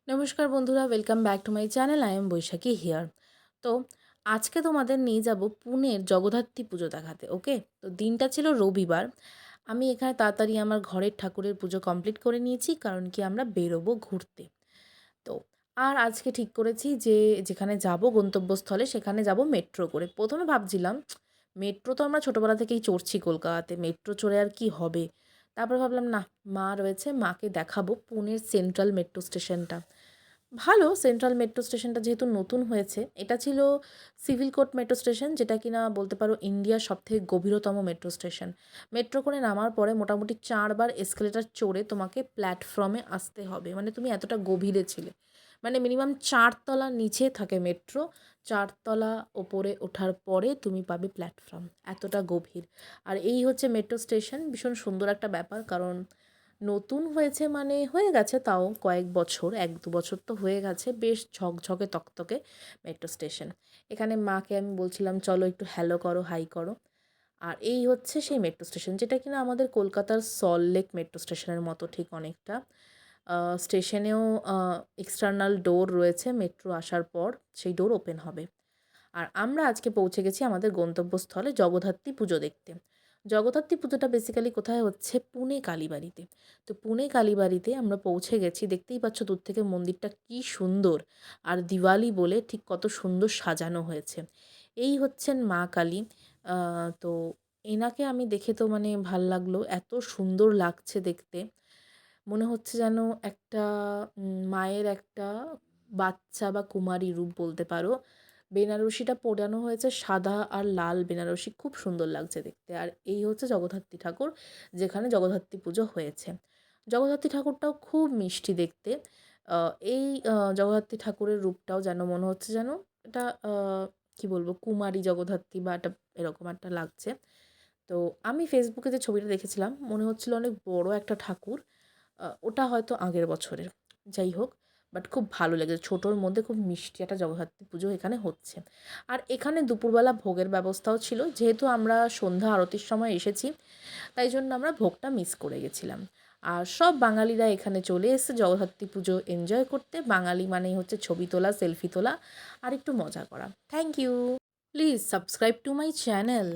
নমস্কার বন্ধুরা, welcome back to my channel. I am Baishakhi here. তো আজকে তোমাদের নিয়ে যাব পুনের জগদ্ধাত্রী পুজো দেখাতে। ওকে, তো দিনটা ছিল রবিবার। আমি এখানে তাড়াতাড়ি আমার ঘরের ঠাকুরের পুজো কমপ্লিট করে নিয়েছি, কারণ কি আমরা বেরোবো ঘুরতে। তো আর আজকে ঠিক করেছি যে যেখানে যাব গন্তব্যস্থলে সেখানে যাব মেট্রো করে। প্রথমে ভাবছিলাম মেট্রো তো আমরা ছোটোবেলা থেকেই চড়ছি কলকাতাতে, মেট্রো চড়ে আর কি হবে। তারপর ভাবলাম না, মা রয়েছে, মাকে দেখাবো পুনের সেন্ট্রাল মেট্রো স্টেশনটা। ভালো, সেন্ট্রাল মেট্রো স্টেশনটা যেহেতু নতুন হয়েছে। এটা ছিল সিভিল কোর্ট মেট্রো স্টেশন, যেটা কিনা বলতে পারো ইন্ডিয়ার সবথেকে গভীরতম মেট্রো স্টেশন। মেট্রো করে নামার পরে মোটামুটি 4 বার এসকেলেটার চড়ে তোমাকে প্ল্যাটফর্মে আসতে হবে, মানে তুমি এতটা গভীরে ছিলে। মানে মিনিমাম 4 তলা নিচে থাকে মেট্রো, 4 তলা ওপরে ওঠার পরে তুমি পাবে প্ল্যাটফর্ম, এতটা গভীর। আর এই হচ্ছে মেট্রো স্টেশন, ভীষণ সুন্দর একটা ব্যাপার, কারণ নতুন হয়েছে মানে হয়ে গেছে তাও কয়েক বছর, 1-2 বছর তো হয়ে গেছে। বেশ ঝকঝকে তকতকে মেট্রো স্টেশন। এখানে মাকে আমি বলছিলাম চলো একটু হ্যালো করো, হাই করো। আর এই হচ্ছে সেই মেট্রো স্টেশন, যেটা কিনা আমাদের কলকাতার সল্টলেক মেট্রো স্টেশনের মতো ঠিক অনেকটা। স্টেশনেও এক্সটার্নাল ডোর রয়েছে, মেট্রো আসার পর সেই ডোর ওপেন হবে। আর আমরা আজকে পৌঁছে গেছি আমাদের গন্তব্যস্থলে জগদ্ধাত্রী পুজো দেখতে। জগদ্ধাত্রী পুজোটা বেসিক্যালি কোথায় হচ্ছে? পুনে কালীবাড়িতে। তো পুনে কালীবাড়িতে আমরা পৌঁছে গেছি, দেখতেই পাচ্ছ দূর থেকে মন্দিরটা কী সুন্দর। আর দিওয়ালি বলে ঠিক কত সুন্দর সাজানো হয়েছে। এই হচ্ছেন মা কালী। তো এনাকে আমি দেখে তো মানে ভাল লাগলো, এত সুন্দর লাগছে দেখতে। মনে হচ্ছে যেন একটা মায়ের একটা বাচ্চা বা কুমারী রূপ বলতে পারো। বেনারসিটা পরানো হয়েছে সাদা আর লাল বেনারসি, খুব সুন্দর লাগছে দেখতে। আর এই হচ্ছে জগদ্ধাত্রী ঠাকুর, যেখানে জগদ্ধাত্রী পুজো হয়েছে। জগদ্ধাত্রী ঠাকুরটাও খুব মিষ্টি দেখতে। এই জগদ্ধাত্রী ঠাকুরের রূপটাও যেন মনে হচ্ছে যেন এটা কী বলবো, কুমারী জগদ্ধাত্রী বা একটা এরকম একটা লাগছে। তো আমি ফেসবুকে যে ছবিটা দেখেছিলাম মনে হচ্ছিল অনেক বড় একটা ঠাকুর। ওটা হয়তো আগের বছরের। যাই হোক, বাট খুব ভালো লেগেছে। ছোটোর মধ্যে খুব মিষ্টি একটা জগদ্ধাত্রী পুজো এখানে হচ্ছে। আর এখানে দুপুরবেলা ভোগের ব্যবস্থাও ছিল। যেহেতু আমরা সন্ধ্যা আরতির সময় এসেছি, তাই জন্য আমরা ভোগটা মিস করে গেছিলাম। আর সব বাঙালিরা এখানে চলে এসেছে জগদ্ধাত্রী পুজো এনজয় করতে। বাঙালি মানেই হচ্ছে ছবি তোলা, সেলফি তোলা আর একটু মজা করা। Thank you. Please subscribe to my channel.